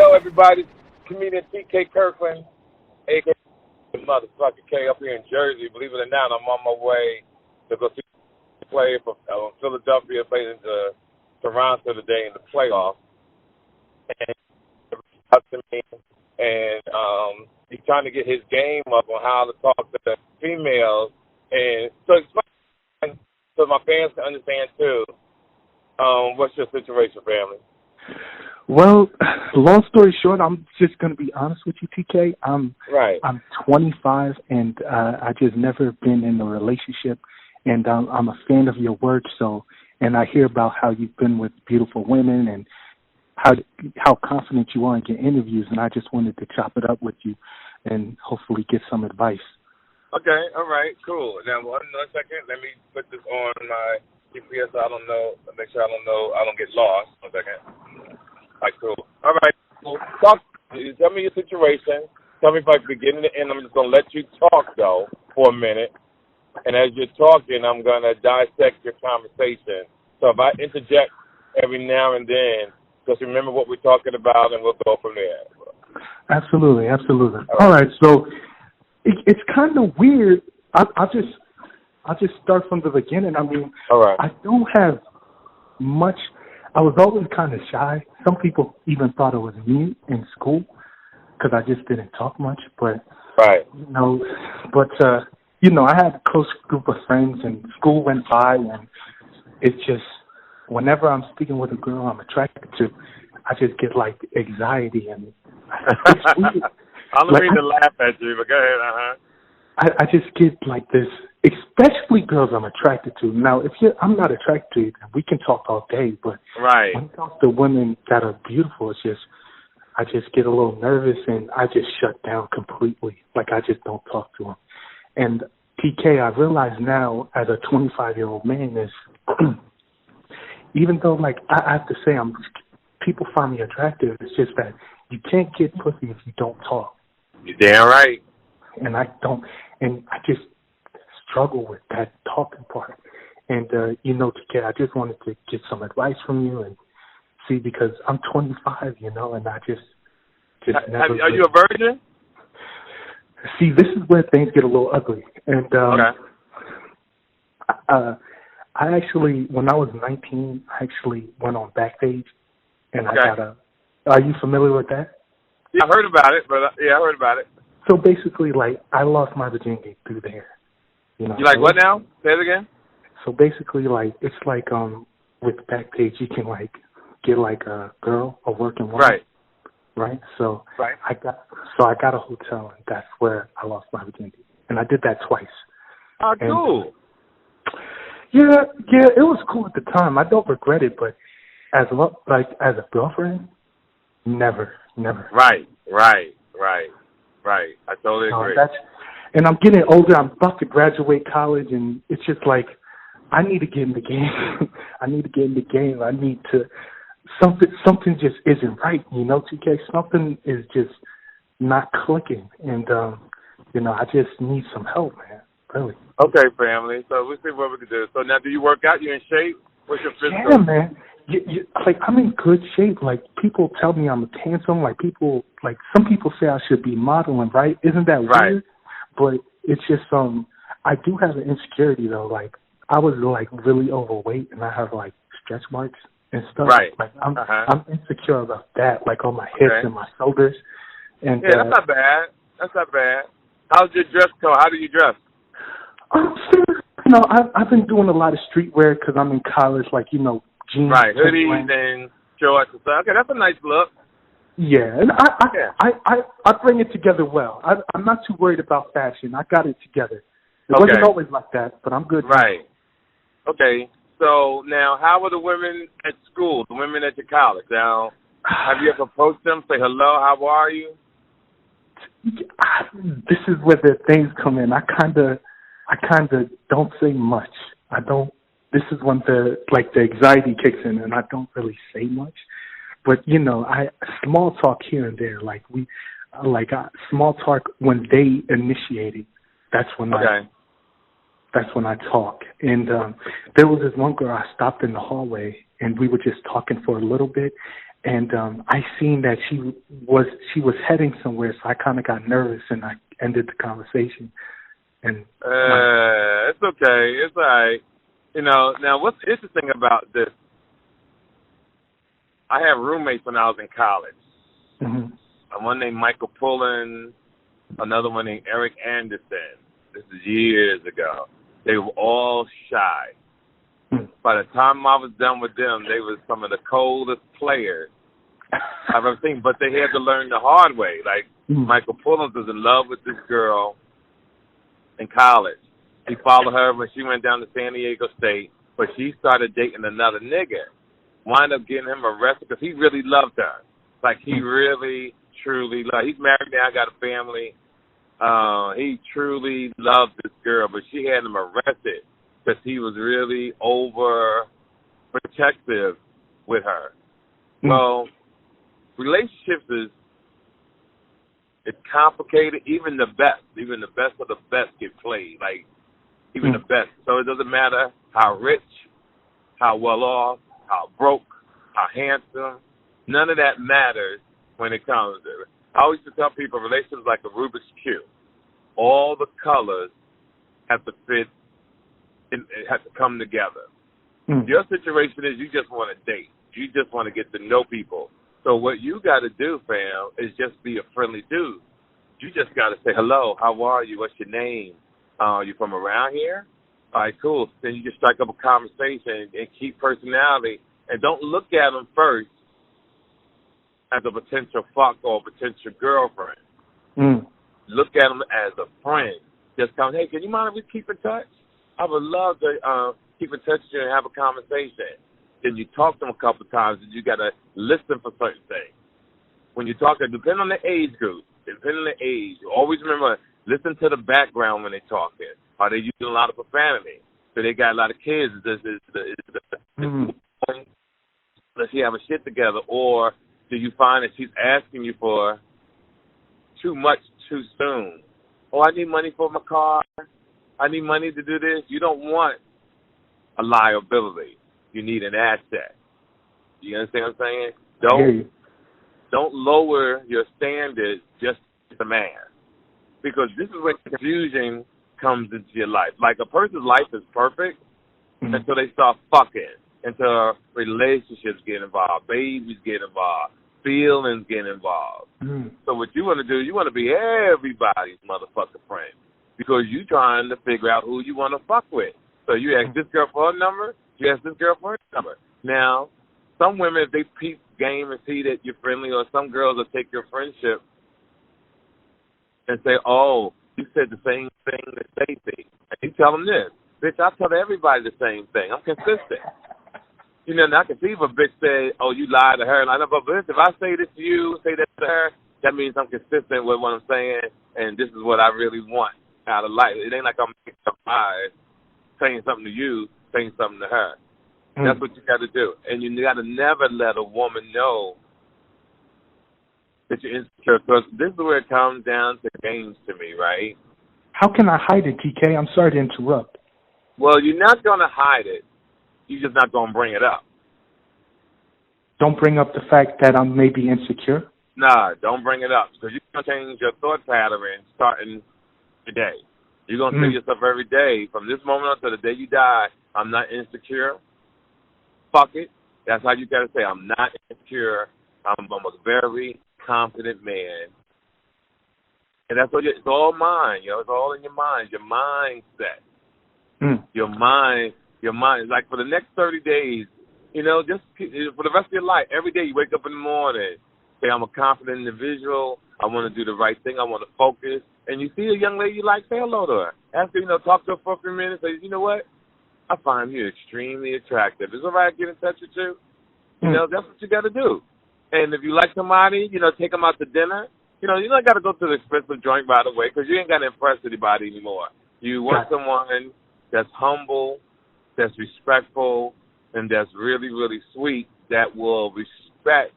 Hello, everybody. Comedian T.K. Kirkland, a.k.a. Motherfucker K, up here in Jersey. Believe it or not, I'm on my way to go see the play for Philadelphia playing into Toronto today in the playoffs. And he reached out to me, and he's trying to get his game up on how to talk to the females. And so explain so my fans can understand, too, what's your situation, family? Well, long story short, I'm just going to be honest with you, TK. I'm 25, and I just never been in a relationship, and I'm a fan of your work. And I hear about how you've been with beautiful women and how confident you are in your interviews, and I just wanted to chop it up with you and hopefully get some advice. Okay, all right, cool. Now, one second. Let me put this on my GPS so I don't know, make sure I don't get lost. 1 second. All right, cool. All right, cool. Tell me your situation. Tell me if I begin to end. I'm just going to let you talk, though, for a minute. And as you're talking, I'm going to dissect your conversation. So if I interject every now and then, just remember what we're talking about, and we'll go from there. Absolutely. All right, so it's kind of weird. I'll just start from the beginning. I mean, all right. I don't have much. I was always kind of shy. Some people even thought it was me in school because I just didn't talk much. But right, I had a close group of friends, and school went by, and it's just whenever I'm speaking with a girl I'm attracted to, I just get like anxiety, and it's weird. I'm ready to laugh at you, but go ahead. I just get like this, especially girls I'm attracted to. Now, I'm not attracted to you, we can talk all day, but right. When it comes to women that are beautiful, I just get a little nervous, and I just shut down completely. Like, I just don't talk to them. And TK, I realize now as a 25-year-old man is, even though, like, I have to say people find me attractive, it's just that you can't get pussy if you don't talk. You're damn right. And I just struggle with that talking part. And, TK, I just wanted to get some advice from you and see, because I'm 25, and I just never... Are you a virgin? See, this is where things get a little ugly. And okay. I actually, when I was 19, I actually went on Backpage, and okay. I got Are you familiar with that? Yeah, I heard about it, I heard about it. So basically, like, I lost my virginity through there. You like what now? Say it again. So basically, like, it's like with Backpage, you can like get like a girl, a working woman. Right. Right. So right. I got a hotel, and that's where I lost my virginity, and I did that twice. Oh, cool. Yeah, it was cool at the time. I don't regret it, but as a girlfriend, never. Right. I totally agree. And I'm getting older. I'm about to graduate college, and it's just like I need to get in the game. I need to. Something just isn't right, TK. Something is just not clicking, and I just need some help, man. Really. Okay, family. So we'll see what we can do. So now, do you work out? You in shape? What's your physical? Yeah, man. Like, I'm in good shape. Like, people tell me I'm handsome. Some people say I should be modeling, right? Isn't that right. weird? But it's just I do have an insecurity though. Like, I was like really overweight, and I have like stretch marks and stuff. Right. Like, I'm insecure about that, like on my hips and my shoulders. And yeah, that's not bad. How's your dress code? How do you dress? I've been doing a lot of streetwear because I'm in college, like, jeans. Right, hoodies and shorts and stuff. Okay, that's a nice look. Yeah, and I bring it together well. I'm not too worried about fashion. I got it together. It wasn't always like that, but I'm good. Right. Now. Okay, so now how are the women at school, the women at your college? Now, have you ever approached them, say hello, how are you? This is where the things come in. I kind of don't say much. I don't. This is when the anxiety kicks in, and I don't really say much. But I small talk here and there. Small talk when they initiate it. That's when I talk. And there was this one girl I stopped in the hallway, and we were just talking for a little bit. and I seen that she was heading somewhere, so I kind of got nervous and I ended the conversation. And it's okay, it's all right. You know, now what's interesting about this? I had roommates when I was in college. Mm-hmm. One named Michael Pullen, another one named Eric Anderson. This is years ago. They were all shy. By the time I was done with them, they were some of the coldest players I've ever seen. But they had to learn the hard way. Like, Michael Pullens was in love with this girl in college. He followed her when she went down to San Diego State, but she started dating another nigga. Wound up getting him arrested because he really loved her. Like, he really, truly loved her. He's married now, got a family. He truly loved this girl, but she had him arrested because he was really overprotective with her. Well, relationships it's complicated. Even the best of the best get played. Like, even the best. So it doesn't matter how rich, how well off, how broke, how handsome. None of that matters when it comes to it. I always used to tell people relationships like a Rubik's Cube. All the colors have to fit and have to come together. Your situation is you just want to date. You just want to get to know people. So what you got to do, fam, is just be a friendly dude. You just got to say, hello, how are you? What's your name? You from around here? All right, cool. Then you just strike up a conversation and keep personality. And don't look at them first as a potential fuck or a potential girlfriend. Look at them as a friend. Just come, hey, can you mind if we keep in touch? I would love to keep in touch with you and have a conversation. Then you talk to them a couple of times, and you got to listen for certain things. When you talk, depending on the age group, you always remember, listen to the background when they're talking. Are they using a lot of profanity? So they got a lot of kids. Does she have a shit together? Or do you find that she's asking you for too much too soon? Oh, I need money for my car. I need money to do this. You don't want a liability. You need an asset. You understand what I'm saying? Don't lower your standards just as a man. Because this is where confusion comes into your life. Like, a person's life is perfect until they start fucking, until relationships get involved, babies get involved, feelings get involved. So what you want to do, you want to be everybody's motherfucking friend because you trying to figure out who you want to fuck with. So you ask this girl for her number, you ask this girl for her number. Now, some women, if they peep game and see that you're friendly, or some girls will take your friendship and say, oh, you said the same thing to Stacey. And you tell them this. Bitch, I tell everybody the same thing. I'm consistent. You know, and I can see if a bitch say, oh, you lied to her. And I know, but bitch, if I say this to you, say that to her, that means I'm consistent with what I'm saying, and this is what I really want out of life. It ain't like I'm making up lies, saying something to you, saying something to her. That's what you got to do. And you got to never let a woman know that you're insecure, because this is where it comes down to games to me, right? How can I hide it, TK? I'm sorry to interrupt. Well, you're not going to hide it. You're just not going to bring it up. Don't bring up the fact that I'm maybe insecure? Nah, don't bring it up, because you're going to change your thought pattern starting today. You're going to tell yourself every day, from this moment until the day you die, I'm not insecure. Fuck it. That's how you got to say, I'm not insecure. I'm a very confident man. And that's what it's all mine, yo. It's all in your mind. Your mindset. Your mind. Like, for the next 30 days, you know, just for the rest of your life, every day you wake up in the morning, say, I'm a confident individual. I want to do the right thing. I want to focus. And you see a young lady you like, say hello to her. Ask her, talk to her for a few minutes. Say, you know what? I find you extremely attractive. Is it all right to get in touch with you? You know, that's what you got to do. And if you like somebody, take them out to dinner. You don't got to go to the expensive joint right away, because you ain't got to impress anybody anymore. You want someone that's humble, that's respectful, and that's really, really sweet, that will respect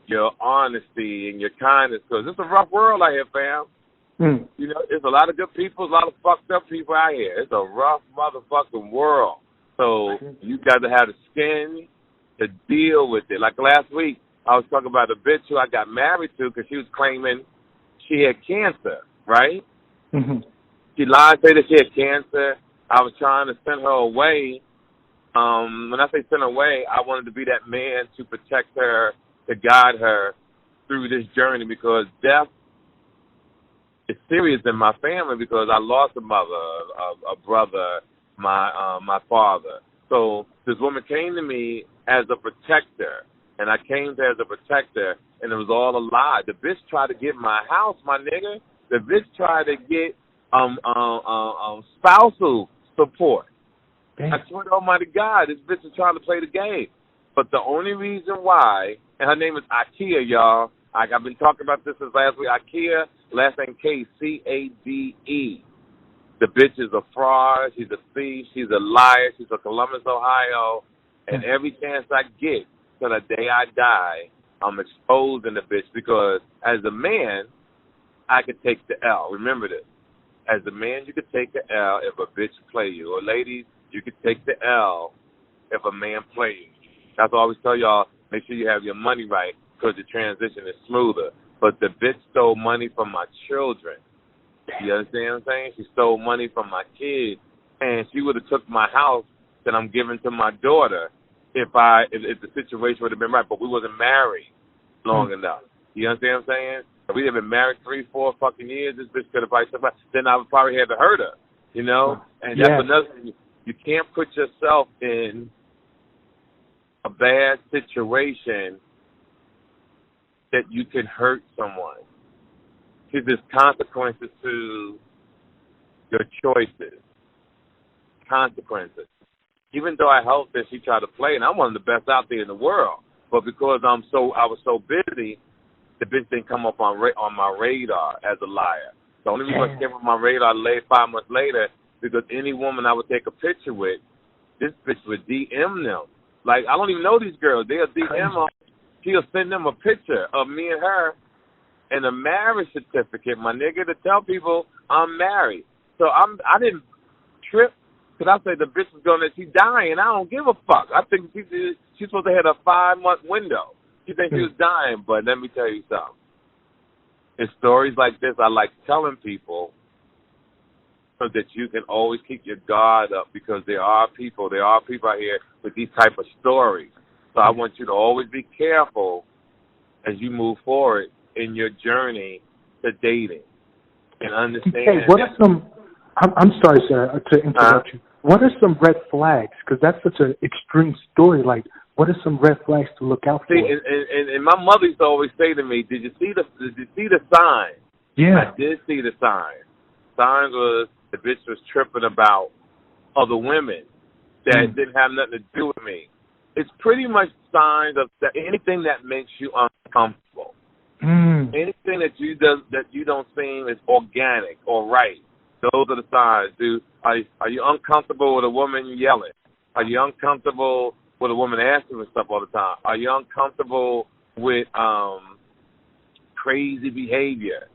your honesty and your kindness, because it's a rough world out here, fam. There's a lot of good people, a lot of fucked up people out here. It's a rough motherfucking world. So you got to have the skin to deal with it. Like last week, I was talking about a bitch who I got married to because she was claiming she had cancer, right? Mm-hmm. She lied, said that she had cancer. I was trying to send her away. When I say send her away, I wanted to be that man to protect her, to guide her through this journey because death is serious in my family because I lost a mother, a brother, my father. So this woman came to me as a protector, and I came there as a protector, and it was all a lie. The bitch tried to get my house, my nigga. The bitch tried to get spousal support. Damn. I swear to Almighty God, this bitch is trying to play the game. But the only reason why, and her name is Ikea, y'all. I've been talking about this since last week. Ikea, last name Kcade. The bitch is a fraud. She's a thief. She's a liar. She's from Columbus, Ohio. And every chance I get till the day I die, I'm exposing the bitch because as a man, I could take the L. Remember this. As a man, you could take the L if a bitch play you. Or ladies, you could take the L if a man play you. That's why I always tell y'all, make sure you have your money right because the transition is smoother. But the bitch stole money from my children. You understand what I'm saying? She stole money from my kids. And she would have took my house that I'm giving to my daughter if the situation would have been right. But we wasn't married long enough. You understand what I'm saying? If we had been married 3-4 fucking years, this bitch could have probably took my, then I would probably have to hurt her. You know? And that's another thing. You can't put yourself in a bad situation that you can hurt someone. Because there's consequences to your choices. Consequences. Even though I helped her, she tried to play, and I'm one of the best out there in the world. But because I was so busy, the bitch didn't come up on my radar as a liar. The only reason it came on my radar 5 months later because any woman I would take a picture with, this bitch would DM them. Like, I don't even know these girls. They'll DM them. She'll send them a picture of me and her and a marriage certificate, my nigga, to tell people I'm married. So I didn't trip because I said the bitch is she's dying. I don't give a fuck. I think she's supposed to have a 5-month window. She thinks she was dying, but let me tell you something. In stories like this, I like telling people so that you can always keep your guard up because there are people out here with these type of stories. So I want you to always be careful as you move forward in your journey to dating and understand. Hey, what are some? I'm sorry, sir, to interrupt you. What are some red flags? Because that's such an extreme story. Like, what are some red flags to look out for? See, and my mother used to always say to me, "Did you see the sign?" Yeah, I did see the sign. Signs was the bitch was tripping about other women that didn't have nothing to do with me. It's pretty much signs of anything that makes you uncomfortable. Anything that you don't seem is organic or right. Those are the signs. Are you uncomfortable with a woman yelling? Are you uncomfortable with a woman asking for stuff all the time? Are you uncomfortable with crazy behavior?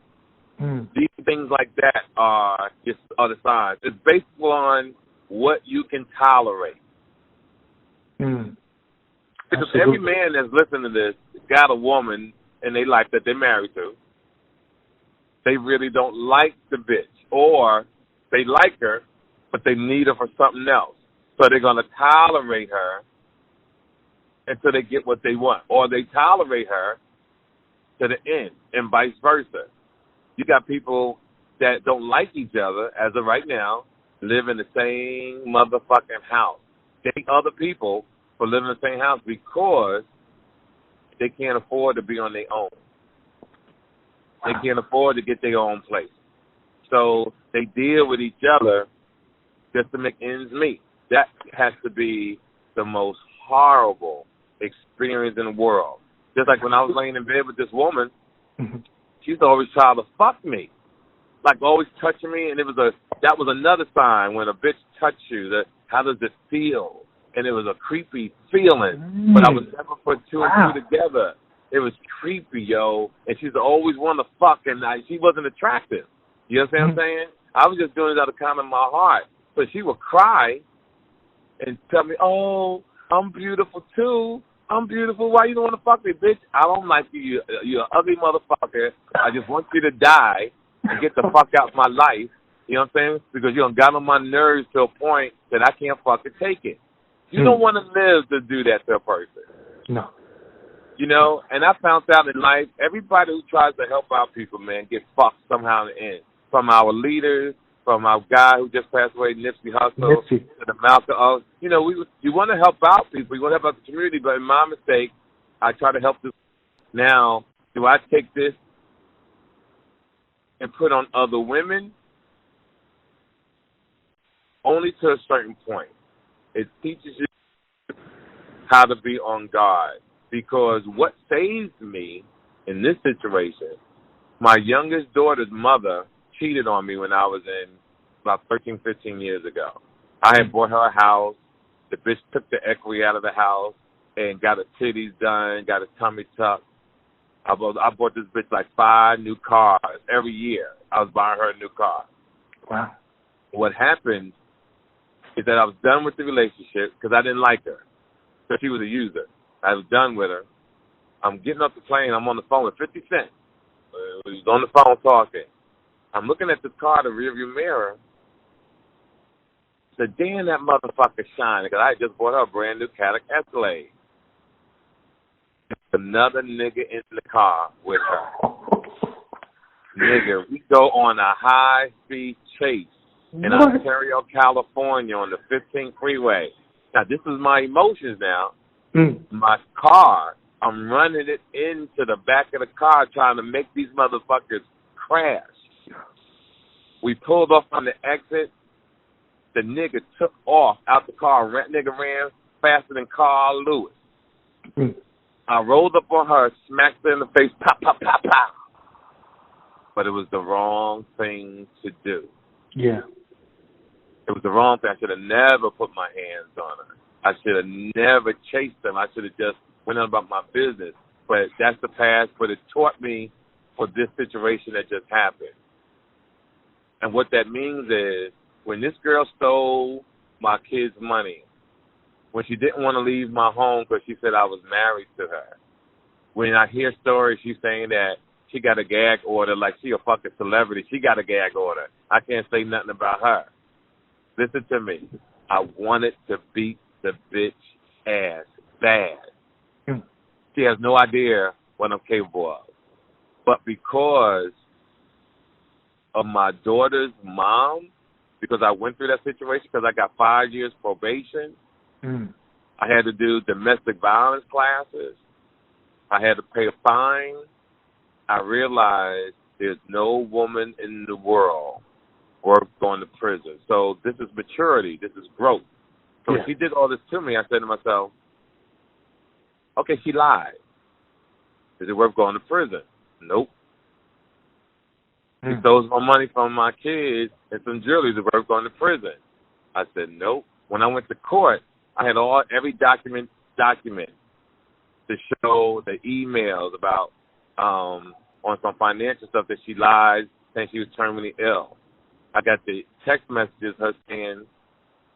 These things like that are the signs. It's based on what you can tolerate. Because every man that's listening to this got a woman in their life that they're married to. They really don't like the bitch. Or they like her, but they need her for something else. So they're going to tolerate her until they get what they want. Or they tolerate her to the end, and vice versa. You got people that don't like each other, as of right now, live in the same motherfucking house. Date other people for living in the same house because they can't afford to be on their own. They can't afford to get their own place. So they deal with each other just to make ends meet. That has to be the most horrible experience in the world. Just like when I was laying in bed with this woman, she used to always try to fuck me. Like always touching me, and that was another sign when a bitch touched you, how does it feel? And it was a creepy feeling, but I was never put two and two together. It was creepy, yo. And she's always wanting to fuck, and she wasn't attractive. You understand what I'm saying? I was just doing it out of kind of my heart. But she would cry and tell me, "Oh, I'm beautiful too. I'm beautiful. Why you don't want to fuck me, bitch? I don't like you. You're an ugly motherfucker. I just want you to die and get the fuck out of my life. You know what I'm saying? Because you done got on my nerves to a point that I can't fucking take it. You don't want to live to do that to a person. No. You know, and I found out in life, everybody who tries to help out people, man, gets fucked somehow in the end. From our leaders, from our guy who just passed away, Nipsey Hussle, to the Malcolm. You know, you want to help out people. You want to help out the community, but in my mistake, I try to help this. Now, do I take this and put on other women? Only to a certain point. It teaches you how to be on guard. Because what saved me in this situation, my youngest daughter's mother cheated on me when I was in about 13, 15 years ago. I had bought her a house. The bitch took the equity out of the house and got her titties done, got a tummy tuck. I bought this bitch like 5 new cars every year. I was buying her a new car. Wow. What happened is that I was done with the relationship because I didn't like her. Because she was a user. I was done with her. I'm getting off the plane. I'm on the phone with 50 Cent. He was on the phone talking. I'm looking at this car, the rearview mirror. Said, damn, that motherfucker shining. Because I just bought her a brand new Cadillac Escalade. Another nigga in the car with her. Nigga, we go on a high-speed chase in Ontario, California on the 15th freeway. Now, this is my emotions now. My car, I'm running it into the back of the car trying to make these motherfuckers crash. We pulled off on the exit. The nigga took off out the car. Nigga ran faster than Carl Lewis. I rolled up on her, smacked her in the face, pop, pop, pop, pop. But it was the wrong thing to do. Yeah. It was the wrong thing. I should have never put my hands on her. I should have never chased them. I should have just went on about my business. But that's the past. But it taught me for this situation that just happened. And what that means is when this girl stole my kid's money, when she didn't want to leave my home because she said I was married to her, when I hear stories, she's saying that she got a gag order like she a fucking celebrity. She got a gag order. I can't say nothing about her. Listen to me. I wanted to beat the bitch ass bad. She has no idea what I'm capable of. But because of my daughter's mom, because I went through that situation, because I got 5 years probation, I had to do domestic violence classes. I had to pay a fine. I realized there's no woman in the world worth going to prison. So this is maturity. This is growth. So when she did all this to me, I said to myself, okay, she lied. Is it worth going to prison? Nope. She stole my money from my kids and some jewelry. Is it worth going to prison? I said, nope. When I went to court, I had every document to show the emails about on some financial stuff that she lied, saying she was terminally ill. I got the text messages, her saying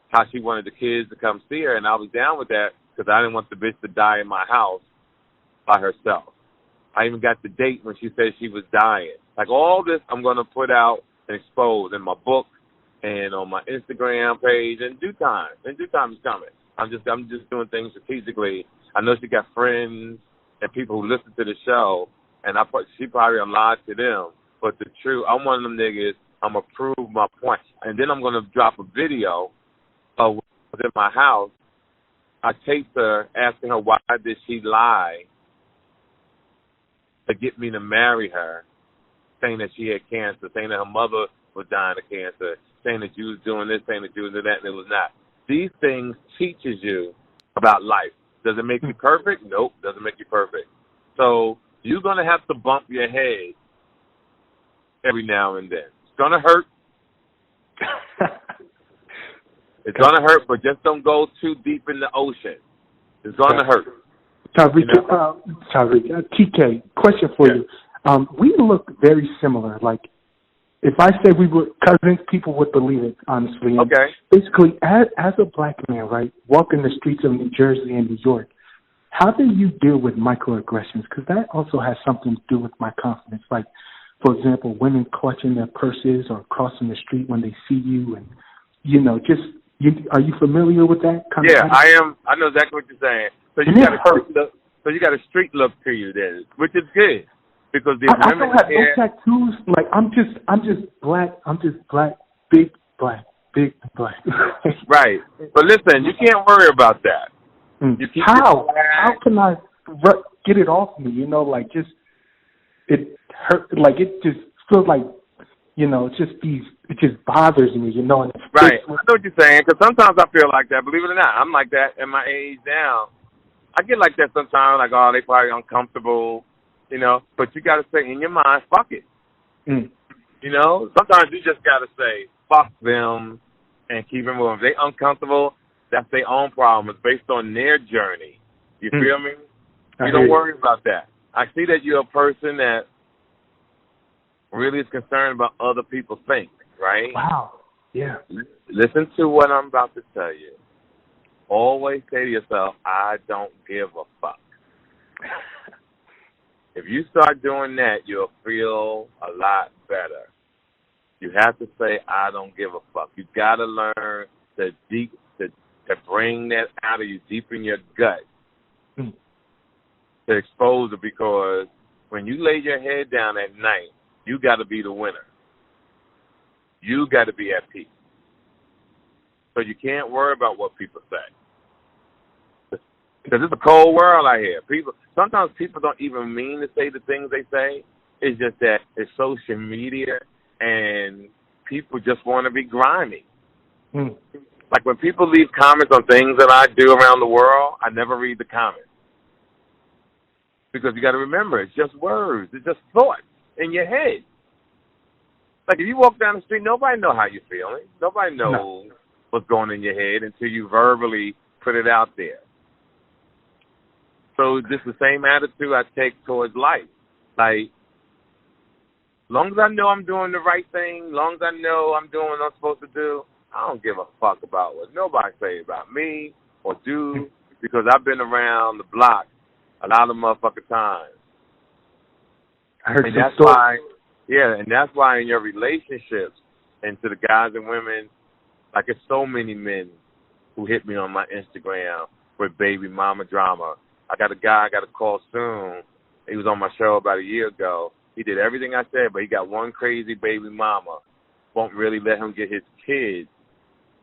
how she wanted the kids to come see her, and I was down with that because I didn't want the bitch to die in my house by herself. I even got the date when she said she was dying. Like all this I'm going to put out and expose in my book and on my Instagram page in due time. In due time is coming. I'm just doing things strategically. I know she got friends and people who listen to the show, and she probably lied to them. But the truth, I'm one of them niggas, I'm going to prove my point. And then I'm going to drop a video of what was in my house. I taped her asking her why did she lie to get me to marry her, saying that she had cancer, saying that her mother was dying of cancer, saying that you was doing this, saying that you was doing that, and it was not. These things teaches you about life. Does it make you perfect? Nope, doesn't make you perfect. So you're going to have to bump your head every now and then. It's going to hurt. It's going to hurt, but just don't go too deep in the ocean. It's going to hurt. Tariq, TK, question for you. We look very similar. Like, if I said we were cousins, people would believe it, honestly. And basically, as a black man, right, walking the streets of New Jersey and New York, how do you deal with microaggressions? Because that also has something to do with my confidence. Like, for example, women clutching their purses or crossing the street when they see you, and are you familiar with that kind of attitude? I am. I know exactly what you're saying. So you got a street look to you, then, which is good because the I don't have no tattoos. Like I'm just black. I'm just black, big black. Right. But listen, you can't worry about that. How can I get it off me? It hurt. Like it just feels like, it just bothers me. And right. I know what you're saying, because sometimes I feel like that. Believe it or not, I'm like that in my age now. I get like that sometimes. Like, oh, they probably uncomfortable. But you got to say in your mind, fuck it. Sometimes you just got to say, fuck them and keep it moving. If they uncomfortable, that's their own problem. It's based on their journey. You feel me? You don't worry about that. I see that you're a person that really is concerned about other people think, right? Wow. Yeah. Listen to what I'm about to tell you. Always say to yourself, I don't give a fuck. If you start doing that, you'll feel a lot better. You have to say, I don't give a fuck. You got to learn to bring that out of you deep in your gut, to expose it, because when you lay your head down at night, you got to be the winner. You got to be at peace. So you can't worry about what people say. Because it's a cold world out here. Sometimes people don't even mean to say the things they say. It's just that it's social media and people just want to be grimy. Like when people leave comments on things that I do around the world, I never read the comments. Because you got to remember, it's just words. It's just thoughts in your head. Like if you walk down the street, nobody know how you're feeling. Nobody knows what's going in your head until you verbally put it out there. So just the same attitude I take towards life. Like, long as I know I'm doing the right thing, long as I know I'm doing what I'm supposed to do, I don't give a fuck about what nobody say about me or do, because I've been around the block a lot of motherfucking times. I heard and that's why, and that's why in your relationships, and to the guys and women, like it's so many men who hit me on my Instagram with baby mama drama. I got a guy I got to call soon. He was on my show about a year ago. He did everything I said, but he got one crazy baby mama. Won't really let him get his kids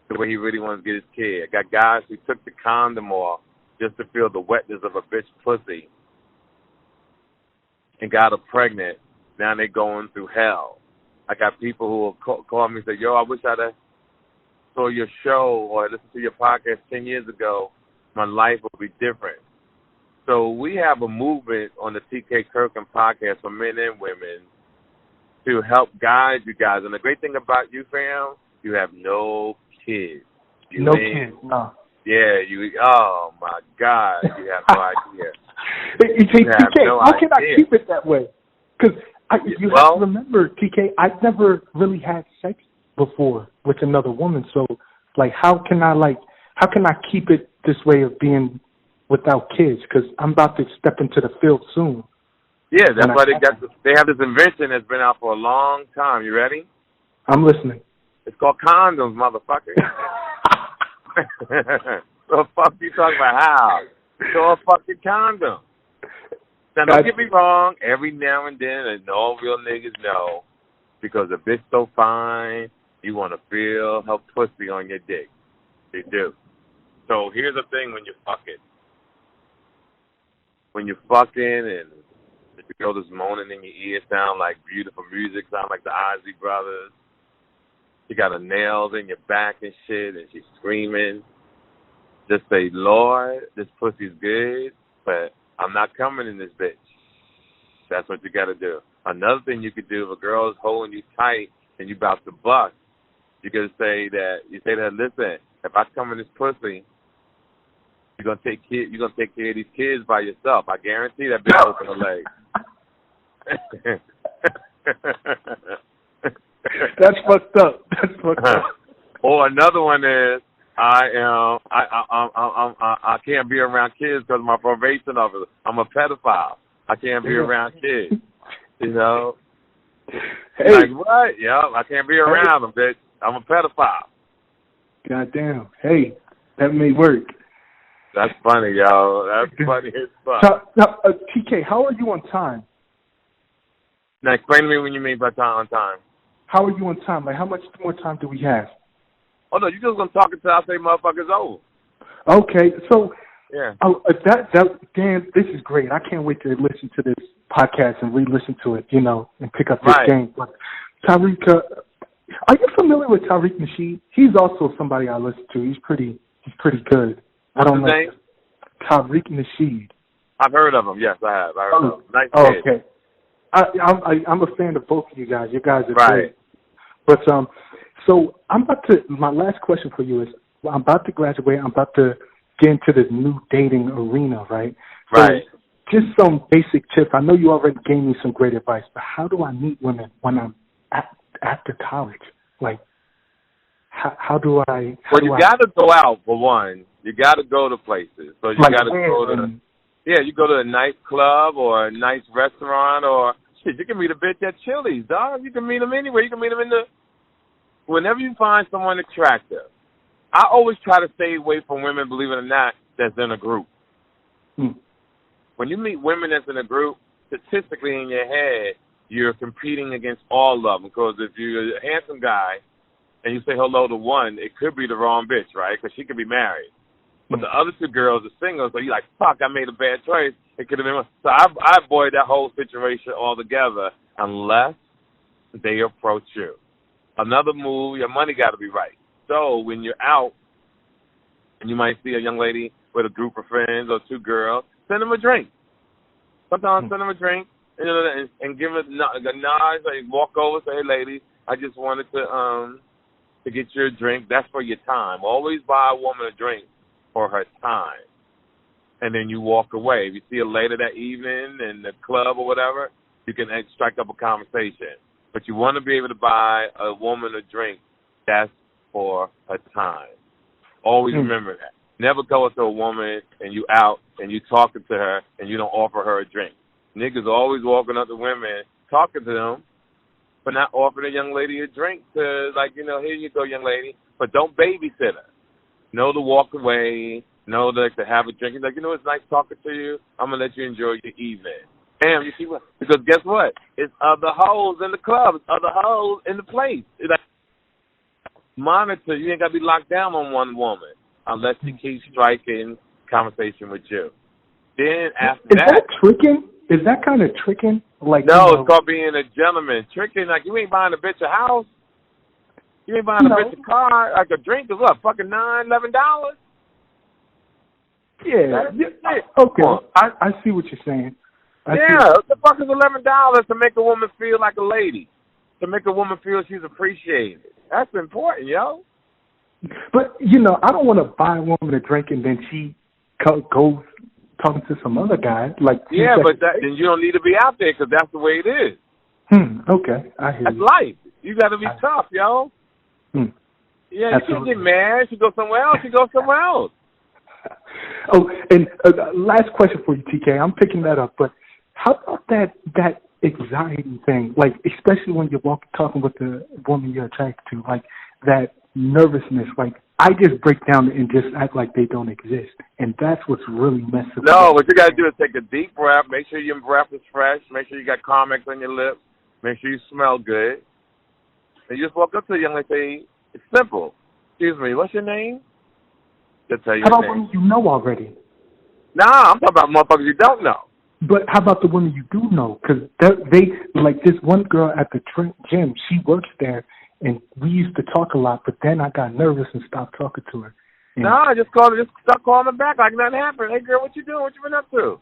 the way he really wants to get his kid. I got guys who took the condom off just to feel the wetness of a bitch pussy and got her pregnant. Now they're going through hell. I got people who will call me and say, yo, I wish I'd have saw your show or listened to your podcast 10 years ago. My life would be different. So we have a movement on the TK Kirkland podcast for men and women to help guide you guys. And the great thing about you, fam, you have no kids. No kids, no. Yeah, oh my God, you have no idea. TK, how can I keep it that way? Because you have to remember, TK, I've never really had sex before with another woman. So, like, how can I keep it this way of being without kids? Because I'm about to step into the field soon. Yeah, that's why they have this invention that's been out for a long time. You ready? I'm listening. It's called condoms, motherfucker. The fuck you talking about? How? So a fucking condom. Now, don't get me wrong. Every now and then, and all real niggas know, because a bitch so fine, you want to feel her pussy on your dick. They do. So here's the thing when you're fucking. When you're fucking and the girl is moaning in your ear, sound like beautiful music, sound like the Ozzy Brothers. She got her nails in your back and shit, and she's screaming. Just say, Lord, this pussy's good, but I'm not coming in this bitch. That's what you got to do. Another thing you could do, if a girl is holding you tight and you about to bust, you got to say to her, listen, if I come in this pussy, you're gonna take care of these kids by yourself. I guarantee that bitch open her legs. That's fucked up. Or another one is, I'm I can't be around kids because of my probation officer. I'm a pedophile. I can't be around kids. You know? Hey. Like, what? Yeah, I can't be around them, bitch. I'm a pedophile. Goddamn. Hey, that may work. That's funny, yo. That's funny as fuck. Now, TK, how are you on time? Now, explain to me what you mean by on time. How are you on time? Like, how much more time do we have? Oh, no, you just going to talk until I say motherfucker's over. Okay, so yeah. Dan, this is great. I can't wait to listen to this podcast and re-listen to it, you know, and pick up this game. But Tariq, are you familiar with Tariq Nasheed? He's also somebody I listen to. He's pretty good. What's his name? Tariq Nasheed. I've heard of him. Yes, I have. I heard of him. Nice kid. Okay. I'm a fan of both of you guys. You guys are great. But so my last question for you is, I'm about to graduate. I'm about to get into this new dating arena, right? Right. So just some basic tips. I know you already gave me some great advice, but how do I meet women when I'm after college? Like, how do I? You got to go out for one. You got to go to places. So you got to go to. Yeah, you go to a nice club or a nice restaurant or shit. You can meet a bitch at Chili's, dog. You can meet them anywhere. You can meet them whenever you find someone attractive. I always try to stay away from women, believe it or not, that's in a group. When you meet women that's in a group, statistically in your head, you're competing against all of them. Because if you're a handsome guy and you say hello to one, it could be the wrong bitch, right? Because she could be married. But the other two girls are single, so you're like, fuck, I made a bad choice. It could have been one. So I avoid that whole situation altogether unless they approach you. Another move, your money got to be right. So when you're out and you might see a young lady with a group of friends or two girls, send them a drink. Sometimes send them a drink and give it a nod, like walk over, say, hey, lady, I just wanted to get you a drink. That's for your time. Always buy a woman a drink for her time. And then you walk away. If you see her later that evening in the club or whatever, you can strike up a conversation. But you want to be able to buy a woman a drink. That's for her time. Always remember that. Never go up to a woman and you out and you talking to her and you don't offer her a drink. Niggas always walking up to women, talking to them, but not offering a young lady a drink to, like, you know, here you go, young lady. But don't babysit her. Know to walk away. Know to have a drink. Like, you know, it's nice talking to you. I'm going to let you enjoy your evening. Damn, you see what? Because guess what? It's other hoes in the club. It's other hoes in the place. It's like, monitor. You ain't got to be locked down on one woman unless she keeps striking conversation with you. Then after that. Is that tricking? Is that kind of tricking? Like, no, it's called being a gentleman. Tricking, like, you ain't buying a bitch a house. You ain't buying a bitch a car. Like, a drink is what, fucking $9, $11? Yeah. Okay. I see what you're saying. What the fuck is $11 to make a woman feel like a lady? To make a woman feel she's appreciated. That's important, yo. But, you know, I don't want to buy a woman a drink and then she goes talking to some other guy. Like, but then you don't need to be out there because that's the way it is. Okay, I hear you. That's life. You got to be tough, yo. Yeah, you can't get mad. You go somewhere else. You go somewhere else. Oh, and last question for you, TK. I'm picking that up, but how about that anxiety thing? Like, especially when you're talking with the woman you're attracted to, like that nervousness. Like, I just break down and just act like they don't exist, and that's what's really messing up. No, what you got to do is take a deep breath. Make sure your breath is fresh. Make sure you got Carmex on your lips. Make sure you smell good. And you just walk up to a young lady and say, it's simple. Excuse me, what's your name? They'll tell you how about women you know already? Nah, I'm talking about motherfuckers you don't know. But how about the women you do know? Because they, like this one girl at the gym, she works there, and we used to talk a lot, but then I got nervous and stopped talking to her. Nah, just start calling her back like nothing happened. Hey, girl, what you doing? What you been up to?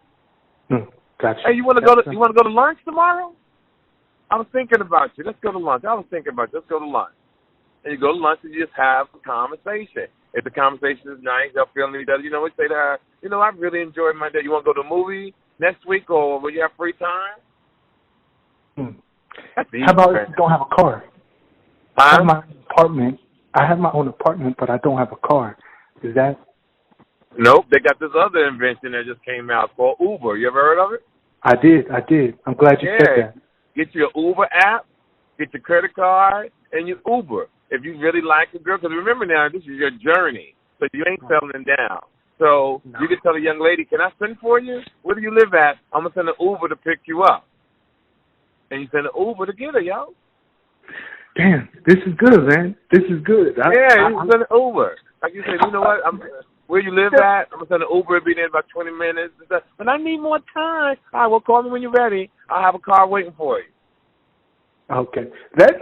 Gotcha. Hey, you want to go to lunch tomorrow? I was thinking about you. Let's go to lunch. I was thinking about you. Let's go to lunch. And you go to lunch and you just have a conversation. If the conversation is nice, they'll feel me. You know, we say to her, you know, I really enjoyed my day. You want to go to a movie next week or will you have free time? How about if you don't have a car? I have my own apartment, but I don't have a car. Is that Nope, they got this other invention that just came out called Uber. You ever heard of it? I did. I'm glad you said that. Get your Uber app, get your credit card, and you Uber. If you really like a girl, because remember now, this is your journey, so you ain't settling down. So you can tell a young lady, can I send for you? Where do you live at? I'm going to send an Uber to pick you up. And you send an Uber to get her, yo. Damn, this is good, man. This is good. You send an Uber. Like you said, you know what? Where you live at, I'm going to send an Uber. It'll be there in about 20 minutes. But I need more time. All right, well, call me when you're ready. I'll have a car waiting for you. Okay. That's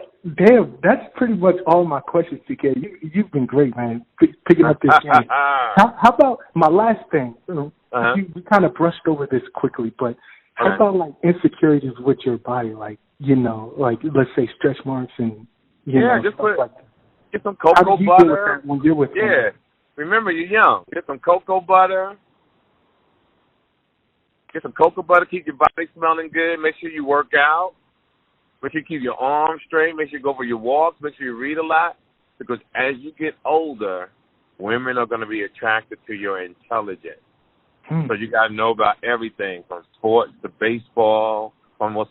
pretty much all my questions, TK. You've been great, man, picking up this game. How about my last thing? We kind of brushed over this quickly, but how about, like, insecurities with your body? Like, like, let's say stretch marks and, just stuff like that. Get some cocoa butter. Deal with that when you're with them? Remember, you're young. Get some cocoa butter. Keep your body smelling good. Make sure you work out. Make sure you keep your arms straight. Make sure you go for your walks. Make sure you read a lot. Because as you get older, women are going to be attracted to your intelligence. So you got to know about everything from sports to baseball.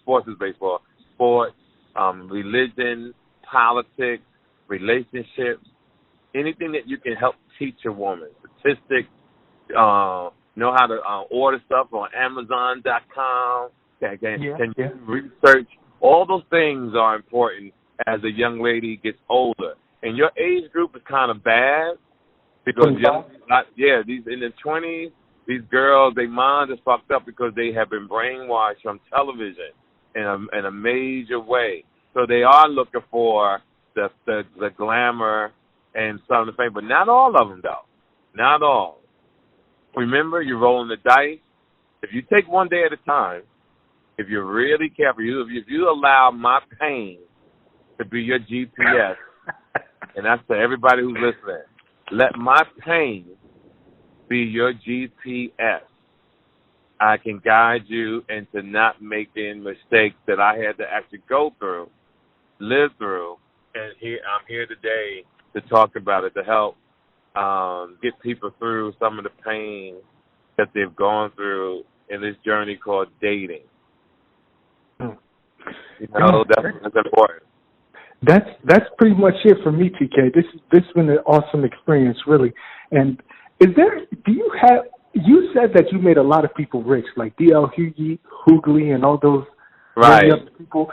Sports is baseball. Sports, religion, politics, relationships. Anything that you can help teach a woman. Statistics. Know how to order stuff on Amazon.com. Can you research? All those things are important as a young lady gets older. And your age group is kind of bad because these in the 20s, these girls, their minds are fucked up because they have been brainwashed from television in a major way. So they are looking for the glamour and some of the fame, but not all of them though. Not all. Remember, you're rolling the dice. If you take one day at a time, if you're really careful, if you allow my pain to be your GPS, and that's to everybody who's listening, let my pain be your GPS. I can guide you into not making mistakes that I had to actually go through, live through, and I'm here today to talk about it, to help get people through some of the pain that they've gone through in this journey called dating. That's important. That's pretty much it for me, TK. This has been an awesome experience, really. And you said that you made a lot of people rich, like D.L. Hughley and all those people.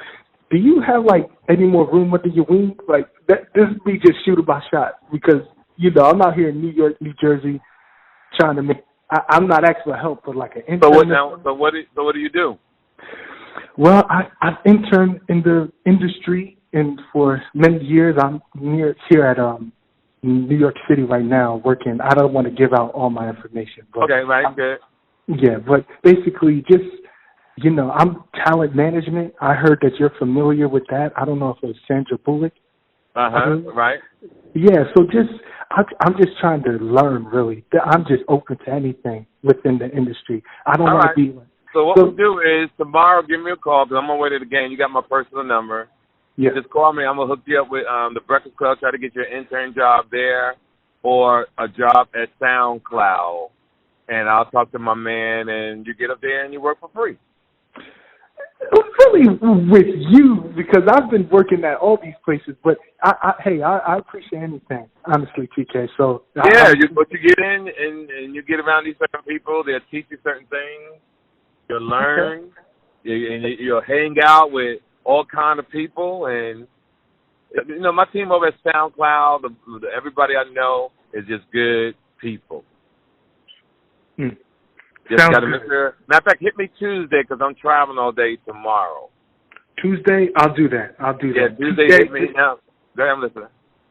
Do you have, like, any more room under your wing? Like, this is me just shooting my shot because, I'm out here in New York, New Jersey, trying to make. I'm not asking for help, but like an intern. So what do you do? Well, I've interned in the industry for many years. I'm here at New York City right now working. I don't want to give out all my information. But okay, right, good. Yeah, but basically just, I'm talent management. I heard that you're familiar with that. I don't know if it was Sandra Bullock. Right. Yeah, so I'm just trying to learn, really. I'm just open to anything within the industry. I don't want to be like. So what we'll do is tomorrow give me a call because I'm on my way to the game. You got my personal number. Yeah. Just call me. I'm going to hook you up with the Breakfast Club, try to get you an intern job there or a job at SoundCloud. And I'll talk to my man, and you get up there and you work for free. Really with you, because I've been working at all these places, but I appreciate anything, honestly, TK. So you get in and you get around these certain people, they'll teach you certain things. You'll learn, you'll hang out with all kind of people, and my team over at SoundCloud, everybody I know is just good people. Just got to make sure. Matter of fact, hit me Tuesday because I'm traveling all day tomorrow. Tuesday, I'll do that. Yeah, Tuesday, hit me. Go ahead, I'm listening.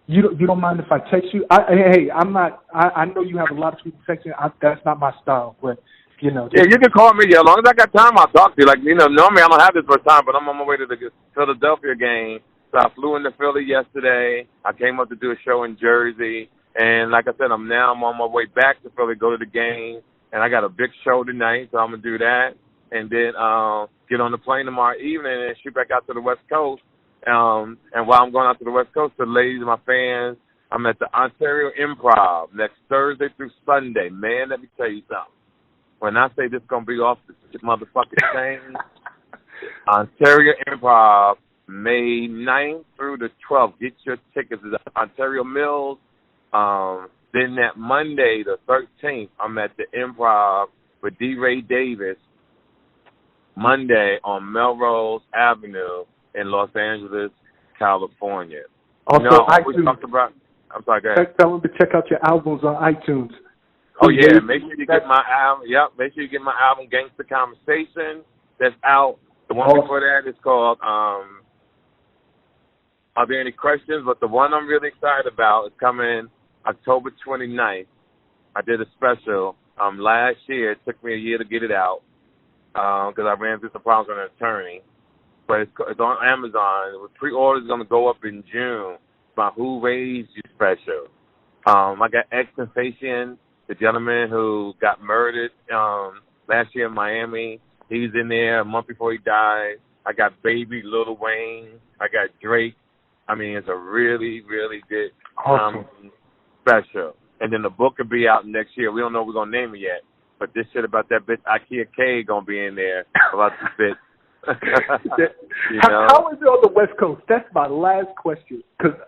You don't mind if I text you? I'm not. I know you have a lot of people texting. That's not my style, but Yeah, you can call me. Yeah, as long as I got time, I'll talk to you. Like, normally I don't have this much time, but I'm on my way to the Philadelphia game. So I flew into Philly yesterday. I came up to do a show in Jersey. And like I said, I'm on my way back to Philly, go to the game. And I got a big show tonight, so I'm going to do that. And then get on the plane tomorrow evening and shoot back out to the West Coast. And while I'm going out to the West Coast, the ladies, my fans, I'm at the Ontario Improv next Thursday through Sunday. Man, let me tell you something. When I say this going to be off the motherfucking chain, Ontario Improv, May 9th through the 12th. Get your tickets at Ontario Mills. Then that Monday, the 13th, I'm at the Improv with D. Ray Davis, Monday on Melrose Avenue in Los Angeles, California. Also, you know, iTunes. I'm sorry, go ahead. Tell them to check out your albums on iTunes. Oh, yeah, make sure you get my album. Yep, make sure you get my album, Gangsta Conversation, that's out. The one before that is called Are There Any Questions? But the one I'm really excited about is coming October 29th. I did a special last year. It took me a year to get it out because I ran through some problems with an attorney. But it's on Amazon. The pre-order is going to go up in June. My Who Raised You special. I got Ex-Sensation, the gentleman who got murdered last year in Miami. He was in there a month before he died. I got Baby Lil Wayne. I got Drake. I mean, it's a really, really good special. And then the book will be out next year. We don't know what we're going to name it yet. But this shit about that bitch IKEA K going to be in there about this bitch. How is it on the West Coast? That's my last question. Because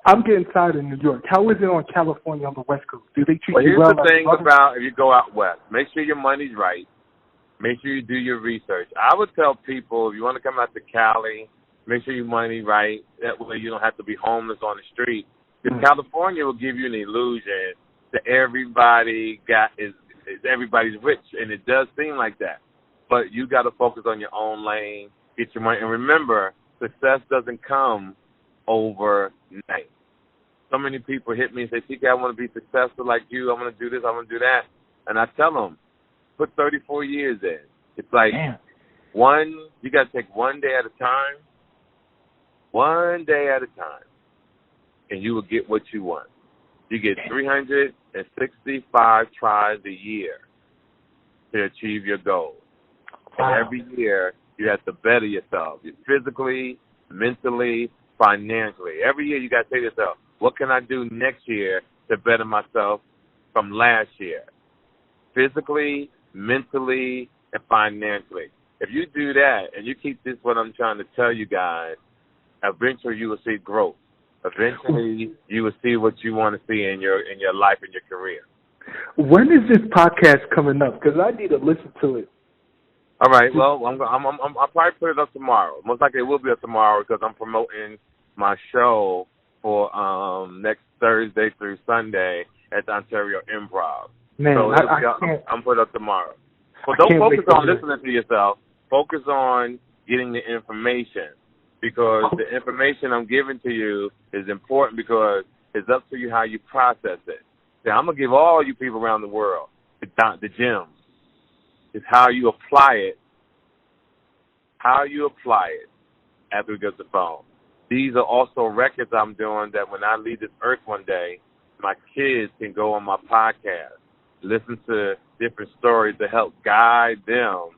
I'm getting tired of New York. How is it on California on the West Coast? Do they treat you well? Here's the thing about if you go out west. Make sure your money's right. Make sure you do your research. I would tell people if you want to come out to Cali, make sure your money's right. That way you don't have to be homeless on the street. Because California will give you an illusion that everybody's rich, and it does seem like that. But you got to focus on your own lane, get your money. And remember, success doesn't come overnight. So many people hit me and say, TK, I want to be successful like you. I want to do this. I want to do that. And I tell them, put 34 years in. It's like you got to take one day at a time. One day at a time. And you will get what you want. You get 365 tries a year to achieve your goal. And every year, you have to better yourself. Physically, mentally, financially. Every year, you got to say to yourself, what can I do next year to better myself from last year? Physically, mentally, and financially. If you do that, and you keep this what I'm trying to tell you guys, eventually you will see growth. Eventually, you will see what you want to see in your life and your career. When is this podcast coming up? Because I need to listen to it. All right. Well, I'll probably put it up tomorrow. Most likely it will be up tomorrow because I'm promoting my show for next Thursday through Sunday at the Ontario Improv. Man, so I can't. I'm put up tomorrow. Well, don't focus on listening to yourself. Focus on getting the information. Because the information I'm giving to you is important because it's up to you how you process it. Now, I'm going to give all you people around the world the gems. It's how you apply it. How you apply it after we get the phone. These are also records I'm doing that when I leave this earth one day, my kids can go on my podcast, listen to different stories to help guide them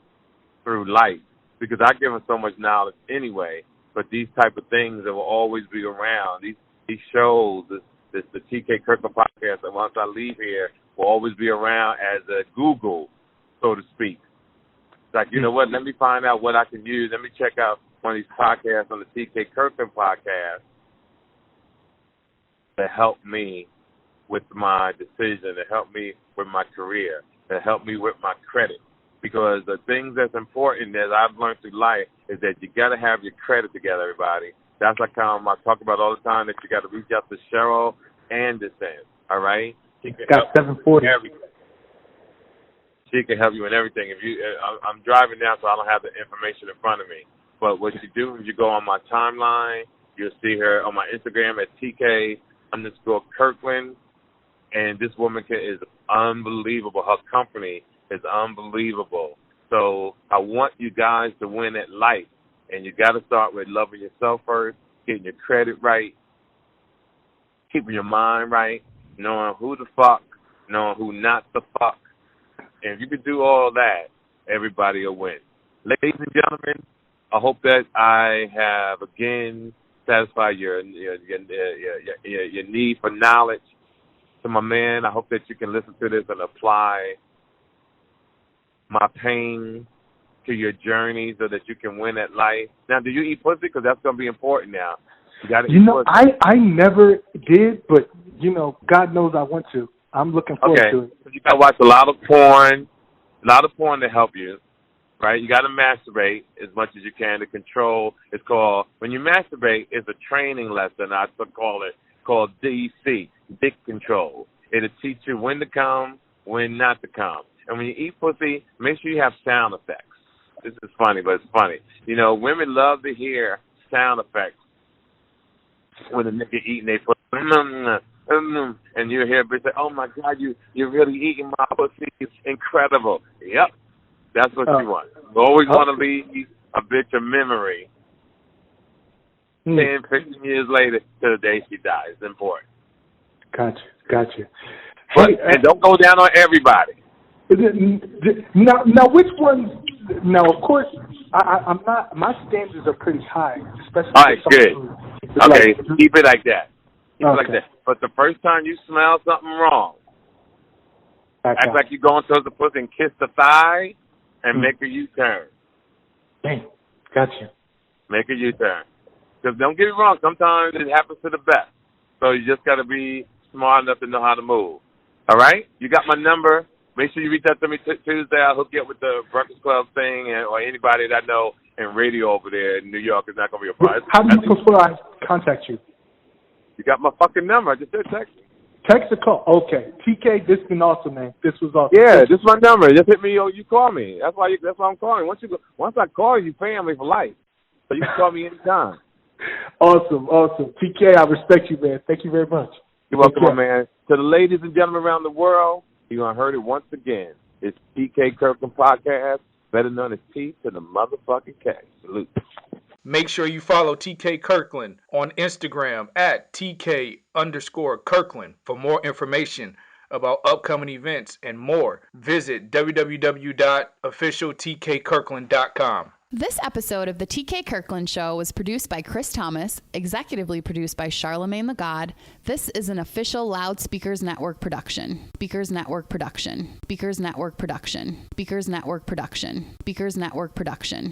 through life. Because I give them so much knowledge anyway. But these type of things that will always be around, these shows, the TK Kirkland podcast, that once I leave here, will always be around as a Google, so to speak. It's like, you know what, let me find out what I can use. Let me check out one of these podcasts on the TK Kirkland podcast to help me with my decision, to help me with my career, to help me with my credit. Because the things that's important that I've learned through life is that you got to have your credit together, everybody. That's like I talk about all the time, that you got to reach out to Cheryl Anderson, all right? She can got 740. She can help you in everything. I'm driving now, so I don't have the information in front of me. But what you do is you go on my timeline. You'll see her on my Instagram at TK_Kirkland. And this woman is unbelievable. Her company is unbelievable. So I want you guys to win at life. And you got to start with loving yourself first, getting your credit right, keeping your mind right, knowing who the fuck, knowing who not the fuck. And if you can do all that, everybody will win. Ladies and gentlemen, I hope that I have, again, satisfy your need for knowledge. To my man, I hope that you can listen to this and apply my pain to your journey so that you can win at life. Now, do you eat pussy? Because that's going to be important now. You got to eat pussy. I never did, but, God knows I want to. I'm looking forward to it. So you got to watch a lot of porn to help you, right? You got to masturbate as much as you can to control. It's called, when you masturbate, it's a training lesson, I call it, called DC, dick control. It'll teach you when to come, when not to come. And when you eat pussy, make sure you have sound effects. This is funny, but it's funny. Women love to hear sound effects when a nigga eating their pussy. And you hear a bitch say, "Oh my God, you're really eating my pussy. It's incredible." Yep, that's what you want. You always want to leave a bitch a memory 10, 15 years later to the day she dies. It's important. Gotcha. But, and don't go down on everybody. Now, which ones? Now, of course, I'm not. My standards are pretty high, especially. All right, good. Okay, keep it like that. Like that. But the first time you smell something wrong, act like you're going towards the pussy and kiss the thigh and make a U-turn. Dang, gotcha. Make a U-turn. Because don't get me wrong, sometimes it happens to the best. So you just got to be smart enough to know how to move. All right? You got my number. Make sure you reach out to me Tuesday. I'll hook you up with the Breakfast Club thing or anybody that I know in radio over there in New York. Is not going to be a problem. How do you prefer I contact you? You got my fucking number. I just said text me. Text or call. Okay. TK, this has been awesome, man. This was awesome. Yeah, this is my number. Just hit me or you call me. That's why I'm calling. Once I call you, family for life. So you can call me anytime. Awesome. TK, I respect you, man. Thank you very much. You're welcome, my man. To the ladies and gentlemen around the world, you're going to hear it once again. It's TK Kirkland Podcast, better known as T to the motherfucking K. Salute. Make sure you follow TK Kirkland on Instagram at TK_Kirkland for more information about upcoming events and more. Visit www.officialtkkirkland.com. This episode of the TK Kirkland Show was produced by Chris Thomas, executively produced by Charlemagne the God. This is an official Loudspeakers Network production. Speakers Network production. Speakers Network production. Speakers Network production. Speakers Network production.